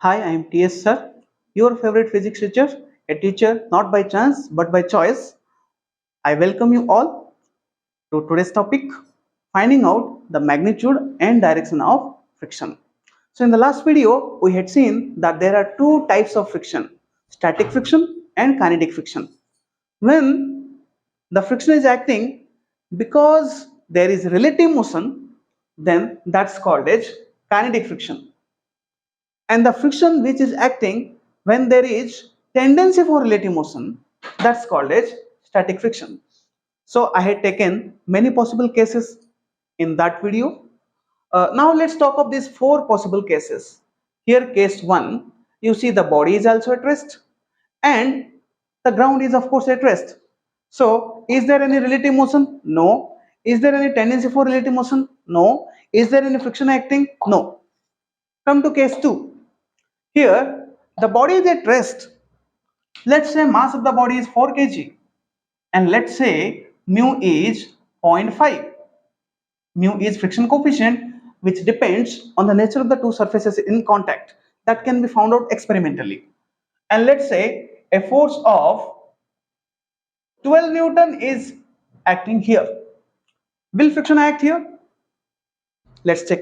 Hi, I am TS Sir, your favorite physics teacher, a teacher not by chance but by choice. I welcome you all to today's topic, finding out the magnitude and direction of friction. So in the last video, we had seen that there are two types of friction, static friction and kinetic friction. When the friction is acting because there is relative motion, then that's called as kinetic friction, and the friction which is acting when there is tendency for relative motion, that's called as static friction. So I had taken many possible cases in that video. Now let's talk of these four possible cases. Here, case 1, you see the body is also at rest and the ground is of course at rest. So is there any relative motion? No. Is there any tendency for relative motion? No. Is there any friction acting? No. Come to case 2. Here, the body is at rest. Let's say mass of the body is 4 kg and let's say mu is 0.5. Mu is friction coefficient which depends on the nature of the two surfaces in contact, that can be found out experimentally. And let's say a force of 12 Newton is acting here. Will friction act here? Let's check.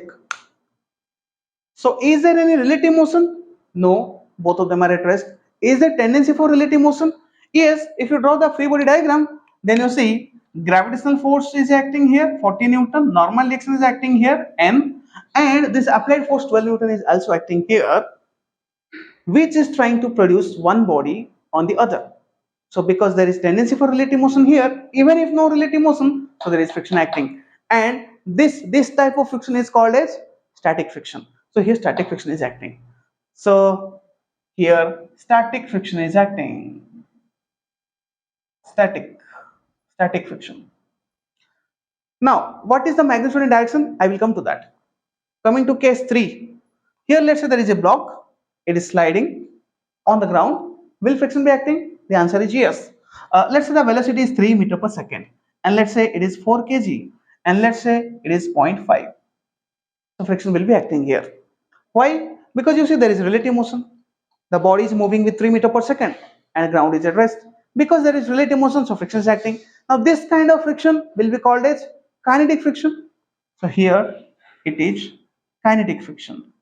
So is there any relative motion? No, both of them are at rest. Is there tendency for relative motion? Yes, if you draw the free body diagram, then you see gravitational force is acting here, 40 Newton, normal reaction is acting here, N, and this applied force 12 Newton is also acting here, which is trying to produce one body on the other. So because there is tendency for relative motion here, even if no relative motion, so there is friction acting, and this type of friction is called as static friction. So here static friction is acting. So here static friction is acting. Static friction. Now what is the magnitude and direction? I will come to that. Coming to case 3. Here let's say there is a block, it is sliding on the ground. Will friction be acting? The answer is yes. Let's say the velocity is 3 meter per second and let's say it is 4 kg and let's say it is 0.5. So friction will be acting here. Why? Because you see there is relative motion. The body is moving with 3 meter per second and ground is at rest. Because there is relative motion, so friction is acting. Now this kind of friction will be called as kinetic friction. So here it is kinetic friction.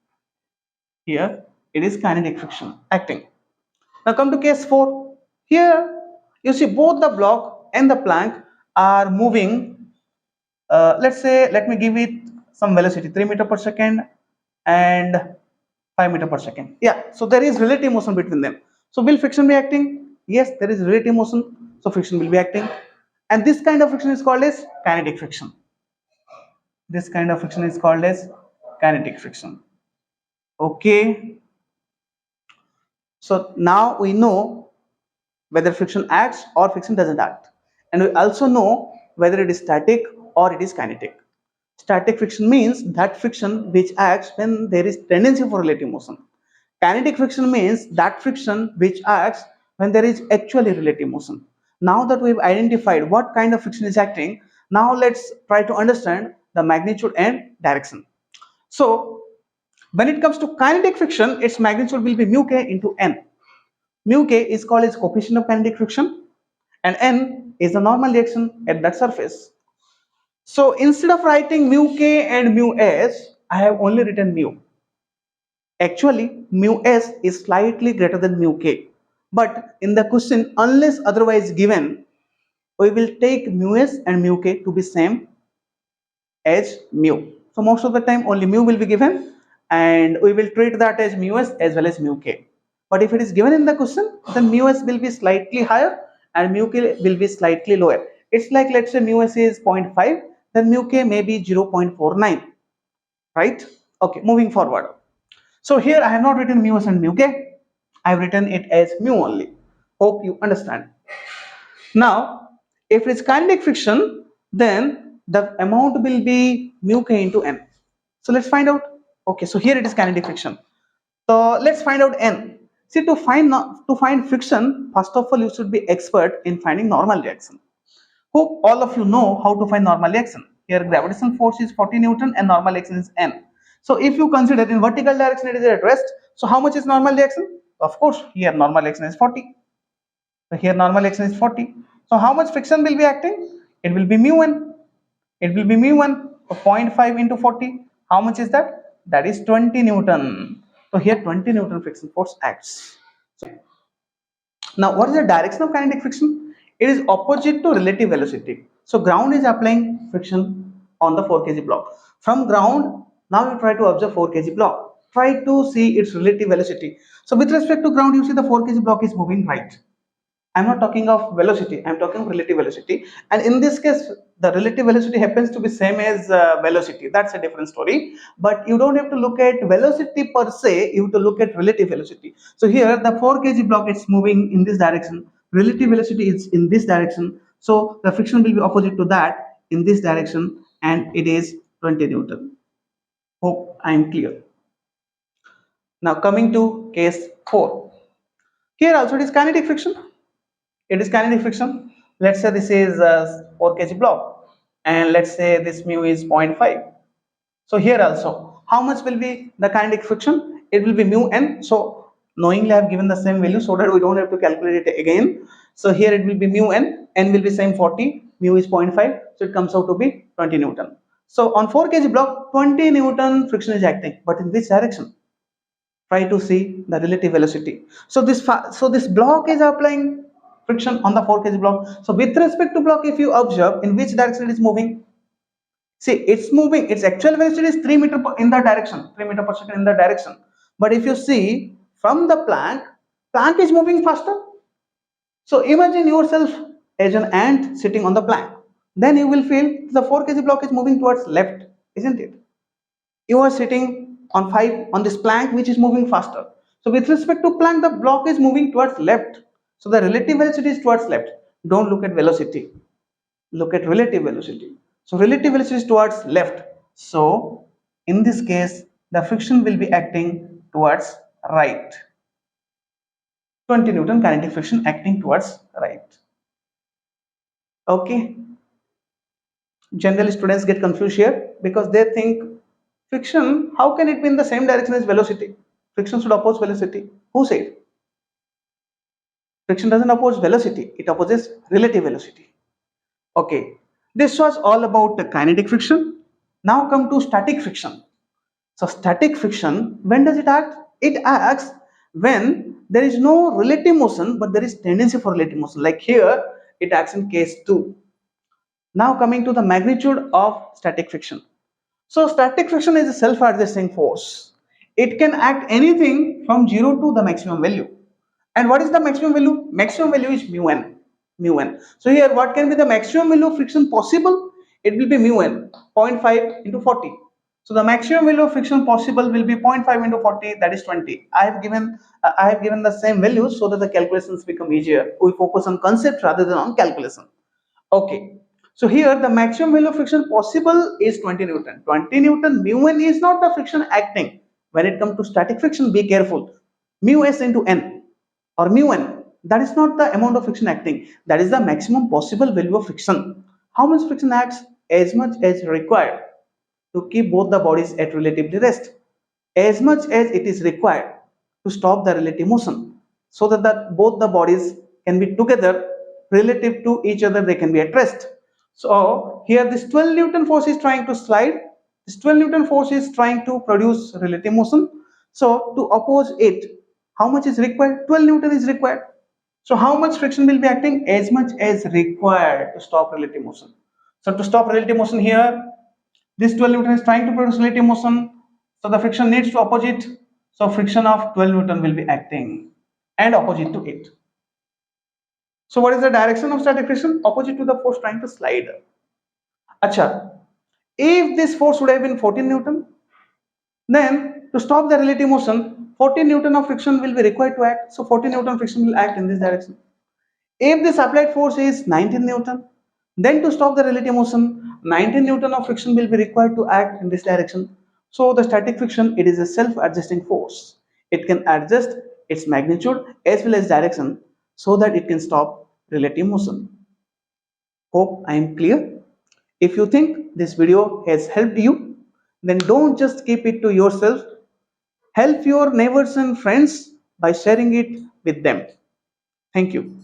Here it is kinetic friction acting. Now come to case 4. Here you see both the block and the plank are moving. Let's say, let me give it some velocity, 3 meter per second and 5 meter per second. Yeah, so there is relative motion between them. So will friction be acting? Yes, there is relative motion, so friction will be acting. And this kind of friction is called as kinetic friction. This kind of friction is called as kinetic friction. Okay. So now we know whether friction acts or friction doesn't act. And we also know whether it is static or it is kinetic. Static friction means that friction which acts when there is tendency for relative motion. Kinetic friction means that friction which acts when there is actually relative motion. Now that we've identified what kind of friction is acting, now let's try to understand the magnitude and direction. So when it comes to kinetic friction, its magnitude will be mu k into n. Mu k is called as coefficient of kinetic friction and n is the normal reaction at that surface. So instead of writing mu k and mu s, I have only written mu. Actually, mu s is slightly greater than mu k. But in the question, unless otherwise given, we will take mu s and mu k to be same as mu. So most of the time only mu will be given and we will treat that as mu s as well as mu k. But if it is given in the question, then mu s will be slightly higher and mu k will be slightly lower. It's like, let's say mu s is 0.5, then mu k may be 0.49, right? Okay, moving forward. So here I have not written mu s and mu k, I have written it as mu only. Hope you understand. Now, if it is kinetic friction, then the amount will be mu k into n. So let's find out. Okay, so here it is kinetic friction. So let's find out n. See, to find friction, first of all you should be expert in finding normal reaction. Hope all of you know how to find normal reaction. Here gravitational force is 40 Newton and normal reaction is n. So if you consider in vertical direction it is at rest, so how much is normal reaction? Of course, here normal reaction is 40. So here normal reaction is 40. So how much friction will be acting? It will be mu n. It will be mu n. So 0.5 into 40. How much is that? That is 20 Newton. So here 20 Newton friction force acts. Now, what is the direction of kinetic friction? It is opposite to relative velocity. So, ground is applying friction on the 4 kg block. From ground, now you try to observe 4 kg block. Try to see its relative velocity. So, with respect to ground, you see the 4 kg block is moving right. I'm not talking of velocity, I'm talking of relative velocity. And in this case, the relative velocity happens to be same as velocity. That's a different story. But you don't have to look at velocity per se, you have to look at relative velocity. So here the 4 kg block is moving in this direction. Relative velocity is in this direction. So the friction will be opposite to that in this direction, and it is 20 Newton. Hope I am clear. Now coming to case 4. Here also it is kinetic friction. It is kinetic friction. Let's say this is a 4 kg block, and let's say this mu is 0.5. So here also, how much will be the kinetic friction? It will be mu n. So knowingly I have given the same value so that we don't have to calculate it again. So here it will be mu n will be same 40, mu is 0.5, so it comes out to be 20 Newton. So on 4 kg block, 20 Newton friction is acting, but in which direction? Try to see the relative velocity. So this block is applying friction on the 4 kg block. So with respect to block, if you observe in which direction it is moving, see it's moving, its actual velocity is 3 meter in the direction, 3 meter per second in the direction. But if you see from the plank is moving faster. So imagine yourself as an ant sitting on the plank. Then you will feel the 4 kg block is moving towards left, isn't it? You are sitting on 5 on this plank which is moving faster. So with respect to plank, the block is moving towards left. So the relative velocity is towards left. Don't look at velocity. Look at relative velocity. So relative velocity is towards left. So in this case, the friction will be acting towards right. 20 Newton kinetic friction acting towards right. Okay. Generally students get confused here because they think friction, how can it be in the same direction as velocity? Friction should oppose velocity. Who said? Friction doesn't oppose velocity, it opposes relative velocity. Okay, this was all about the kinetic friction. Now come to static friction. So static friction, when does it act? It acts when there is no relative motion but there is tendency for relative motion. Like here, it acts in case 2. Now coming to the magnitude of static friction. So static friction is a self-adjusting force. It can act anything from 0 to the maximum value. And what is the maximum value? Maximum value is mu n. Mu n. So here what can be the maximum value of friction possible? It will be mu n, 0.5 into 40. So the maximum value of friction possible will be 0.5 into 40, that is 20. I have given the same values so that the calculations become easier. We focus on concept rather than on calculation. Okay. So here the maximum value of friction possible is 20 Newton. 20 Newton, mu n is not the friction acting. When it comes to static friction, be careful. Mu s into n or mu n, that is not the amount of friction acting. That is the maximum possible value of friction. How much friction acts? As much as required to keep both the bodies at relatively rest. As much as it is required to stop the relative motion so that both the bodies can be together relative to each other, they can be at rest. So here this 12 Newton force is trying to slide, this 12 Newton force is trying to produce relative motion. So to oppose it, how much is required? 12 Newton is required. So how much friction will be acting? As much as required to stop relative motion. So to stop relative motion here, this 12 Newton is trying to produce relative motion. So the friction needs to opposite. So friction of 12 Newton will be acting and opposite to it. So what is the direction of static friction? Opposite to the force trying to slide. Acha, if this force would have been 14 Newton, then to stop the relative motion, 14 Newton of friction will be required to act. So 14 Newton friction will act in this direction. If this applied force is 19 Newton, then to stop the relative motion, 19 Newton of friction will be required to act in this direction. So the static friction, it is a self-adjusting force. It can adjust its magnitude as well as direction so that it can stop relative motion. Hope I am clear. If you think this video has helped you, then don't just keep it to yourself. Help your neighbors and friends by sharing it with them. Thank you.